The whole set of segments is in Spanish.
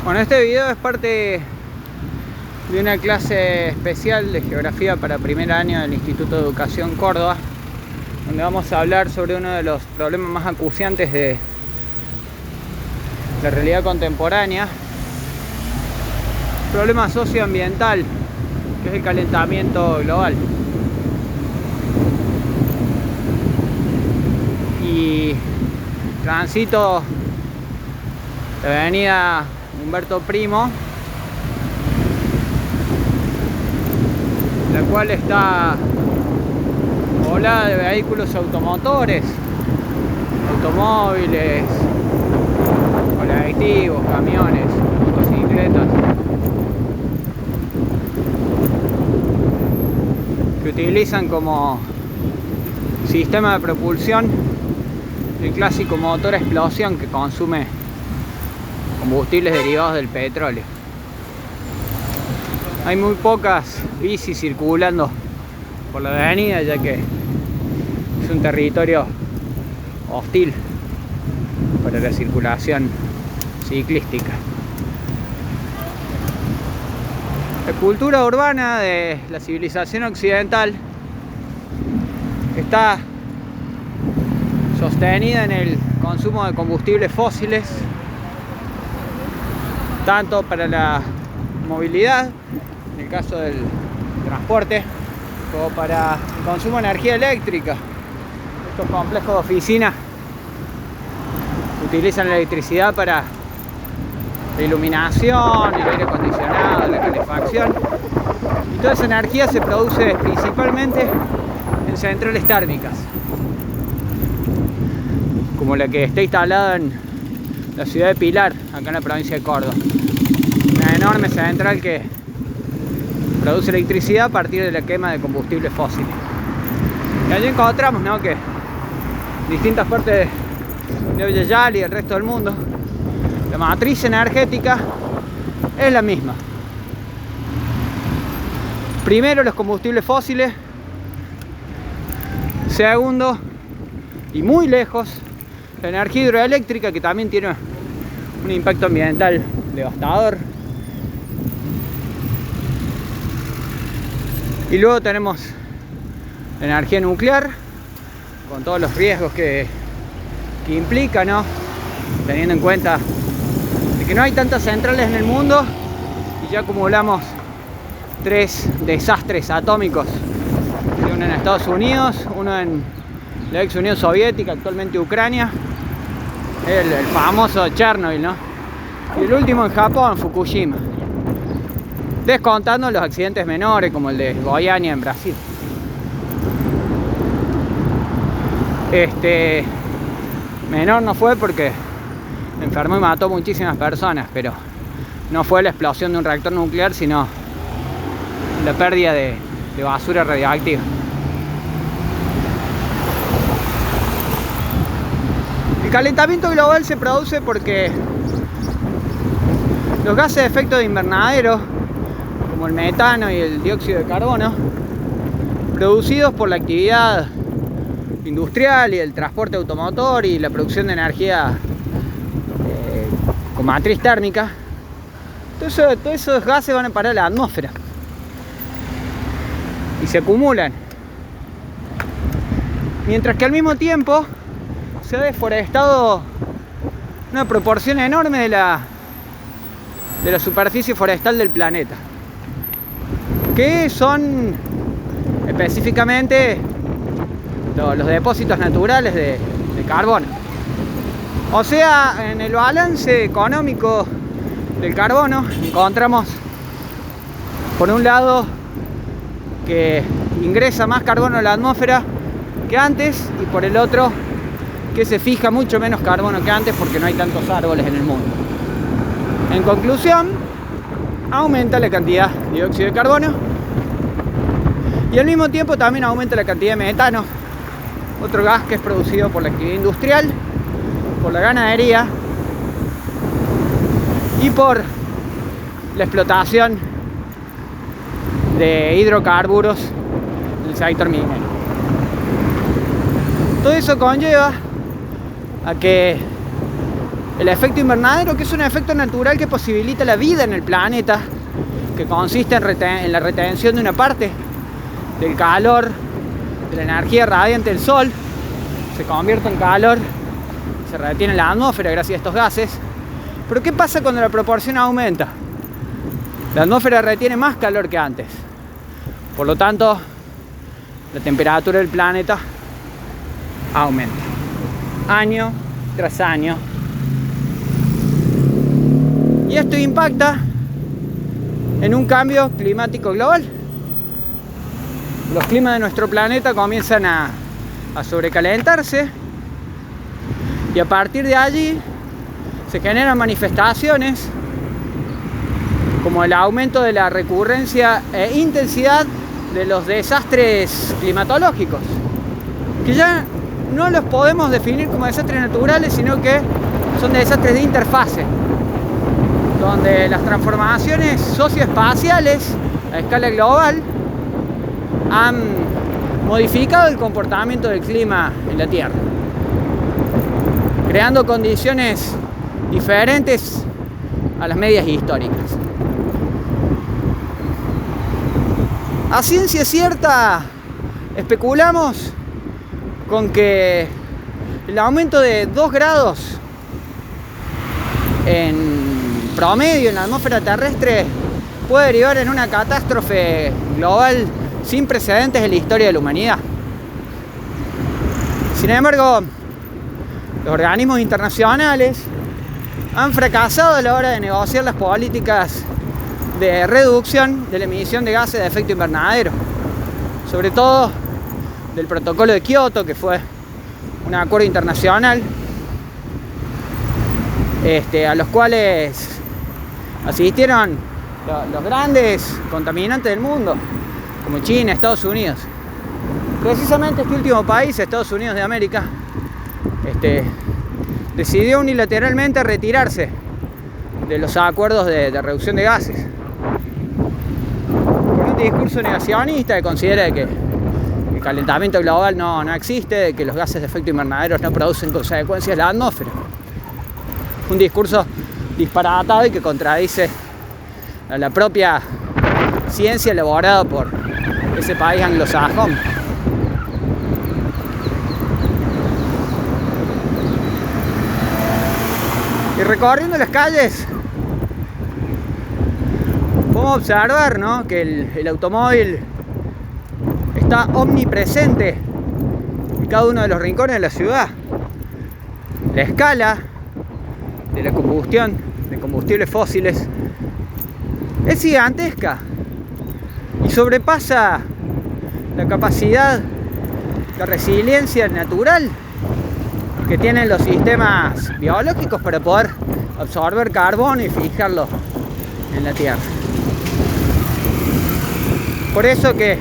Bueno, este video es parte de una clase especial de geografía para primer año del Instituto de Educación Córdoba, donde vamos a hablar sobre uno de los problemas más acuciantes de la realidad contemporánea, problema socioambiental, que es el calentamiento global. Y transito la avenida Humberto Primo, la cual está poblada de vehículos automotores, automóviles, colectivos, camiones, motocicletas, que utilizan como sistema de propulsión el clásico motor a explosión que consume combustibles derivados del petróleo. Hay muy pocas bicis circulando por la avenida, ya que es un territorio hostil para la circulación ciclística. La cultura urbana de la civilización occidental está sostenida en el consumo de combustibles fósiles, tanto para la movilidad, en el caso del transporte, como para el consumo de energía eléctrica. Estos complejos de oficinas utilizan la electricidad para la iluminación, el aire acondicionado, la calefacción, y toda esa energía se produce principalmente en centrales térmicas, como la que está instalada en la ciudad de Pilar, acá en la provincia de Córdoba. Una enorme central que produce electricidad a partir de la quema de combustibles fósiles. Y allí encontramos, ¿no?, que en distintas partes de Villayal y el resto del mundo, la matriz energética es la misma. Primero, los combustibles fósiles. Segundo, y muy lejos, la energía hidroeléctrica, que también tiene un impacto ambiental devastador. Y luego tenemos la energía nuclear, con todos los riesgos que implica, ¿no?, teniendo en cuenta de que no hay tantas centrales en el mundo y ya acumulamos 3 desastres atómicos, uno en Estados Unidos, uno en la ex Unión Soviética, actualmente Ucrania, el famoso Chernobyl, ¿no?, y el último en Japón, Fukushima, descontando los accidentes menores como el de Goiânia en Brasil. Menor no fue porque enfermó y mató muchísimas personas, pero no fue la explosión de un reactor nuclear, sino la pérdida de basura radioactiva. El calentamiento global se produce porque los gases de efecto de invernadero, como el metano y el dióxido de carbono, producidos por la actividad industrial y el transporte automotor y la producción de energía con matriz térmica, todos esos gases van a parar a la atmósfera y se acumulan, mientras que al mismo tiempo se ha deforestado una proporción enorme de la superficie forestal del planeta, que son específicamente los depósitos naturales de carbono. O sea, en el balance económico del carbono encontramos, por un lado, que ingresa más carbono a la atmósfera que antes, y por el otro, que se fija mucho menos carbono que antes porque no hay tantos árboles en el mundo. En conclusión, aumenta la cantidad de dióxido de carbono y al mismo tiempo también aumenta la cantidad de metano, otro gas que es producido por la actividad industrial, por la ganadería y por la explotación de hidrocarburos del sector minero. Todo eso conlleva a que el efecto invernadero, que es un efecto natural que posibilita la vida en el planeta, que consiste en la retención de una parte del calor, de la energía radiante del sol, se convierte en calor, se retiene en la atmósfera gracias a estos gases. Pero ¿qué pasa cuando la proporción aumenta? La atmósfera retiene más calor que antes. Por lo tanto, la temperatura del planeta aumenta año tras año. Y esto impacta en un cambio climático global. Los climas de nuestro planeta comienzan a sobrecalentarse y a partir de allí se generan manifestaciones como el aumento de la recurrencia e intensidad de los desastres climatológicos, que ya no los podemos definir como desastres naturales, sino que son desastres de interfase, donde las transformaciones socioespaciales a escala global han modificado el comportamiento del clima en la Tierra, creando condiciones diferentes a las medias históricas. A ciencia cierta, especulamos con que el aumento de 2 grados en promedio en la atmósfera terrestre puede derivar en una catástrofe global sin precedentes en la historia de la humanidad. Sin embargo, los organismos internacionales han fracasado a la hora de negociar las políticas de reducción de la emisión de gases de efecto invernadero, sobre todo del protocolo de Kioto, que fue un acuerdo internacional a los cuales asistieron los grandes contaminantes del mundo, como China, Estados Unidos. Precisamente este último país, Estados Unidos de América, decidió unilateralmente retirarse de los acuerdos de reducción de gases, con un discurso negacionista que considera que el calentamiento global no existe, que los gases de efecto invernadero no producen consecuencias en la atmósfera. Un discurso disparatado y que contradice a la propia ciencia elaborada por ese país anglosajón. Y recorriendo las calles podemos observar, ¿no?, que el automóvil está omnipresente en cada uno de los rincones de la ciudad. La escala de la combustión de combustibles fósiles es gigantesca y sobrepasa la capacidad de resiliencia natural que tienen los sistemas biológicos para poder absorber carbono y fijarlo en la Tierra. Por eso que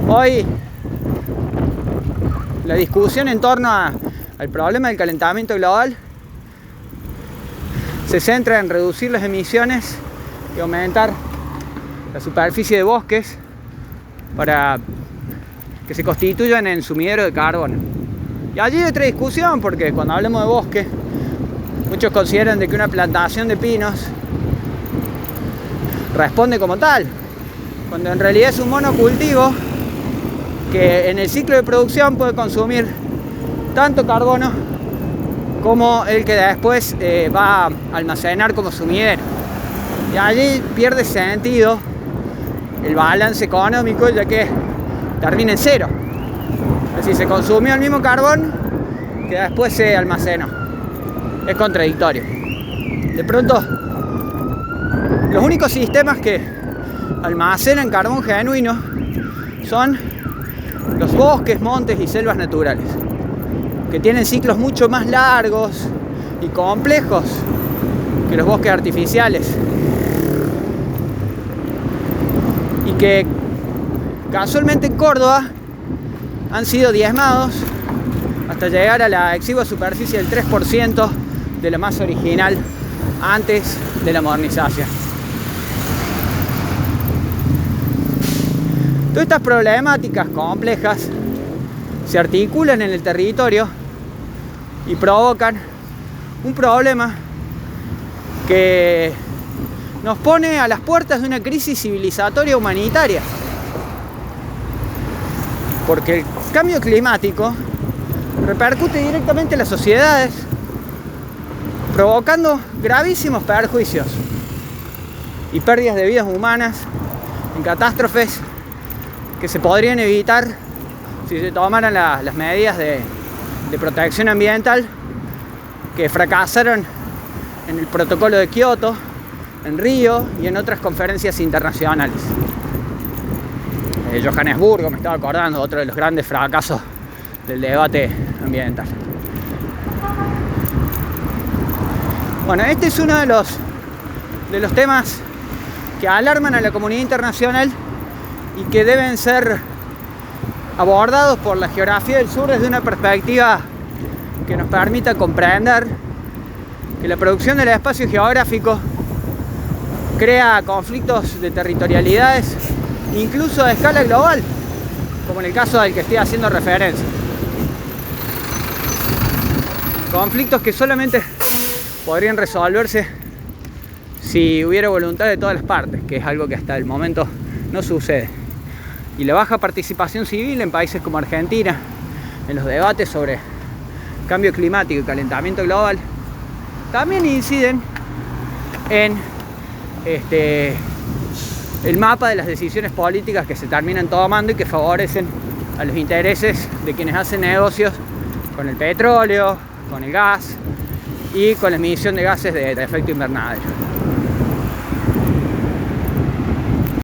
hoy la discusión en torno al problema del calentamiento global se centra en reducir las emisiones y aumentar la superficie de bosques para que se constituyan en sumidero de carbono. Y allí hay otra discusión, porque cuando hablamos de bosque, muchos consideran de que una plantación de pinos responde como tal, cuando en realidad es un monocultivo que en el ciclo de producción puede consumir tanto carbono como el que después va a almacenar como sumidero. Y allí pierde sentido el balance económico, ya que termina en cero. Es decir, se consumió el mismo carbón que después se almacenó. Es contradictorio. De pronto, los únicos sistemas que almacenan carbón genuino son los bosques, montes y selvas naturales, que tienen ciclos mucho más largos y complejos que los bosques artificiales, y que casualmente en Córdoba han sido diezmados hasta llegar a la exigua superficie del 3% de la masa original antes de la modernización. Todas estas problemáticas complejas se articulan en el territorio y provocan un problema que nos pone a las puertas de una crisis civilizatoria humanitaria. Porque el cambio climático repercute directamente en las sociedades, provocando gravísimos perjuicios y pérdidas de vidas humanas en catástrofes que se podrían evitar si se tomaran las medidas de protección ambiental que fracasaron en el protocolo de Kioto, en Río y en otras conferencias internacionales. Johannesburgo, me estaba acordando, otro de los grandes fracasos del debate ambiental. Bueno, este es uno de los temas que alarman a la comunidad internacional y que deben ser abordados por la geografía del sur desde una perspectiva que nos permita comprender que la producción del espacio geográfico crea conflictos de territorialidades, incluso a escala global, como en el caso del que estoy haciendo referencia. Conflictos que solamente podrían resolverse si hubiera voluntad de todas las partes, que es algo que hasta el momento no sucede. Y la baja participación civil en países como Argentina, en los debates sobre cambio climático y calentamiento global, también inciden en el mapa de las decisiones políticas que se terminan tomando y que favorecen a los intereses de quienes hacen negocios con el petróleo, con el gas y con la emisión de gases de efecto invernadero.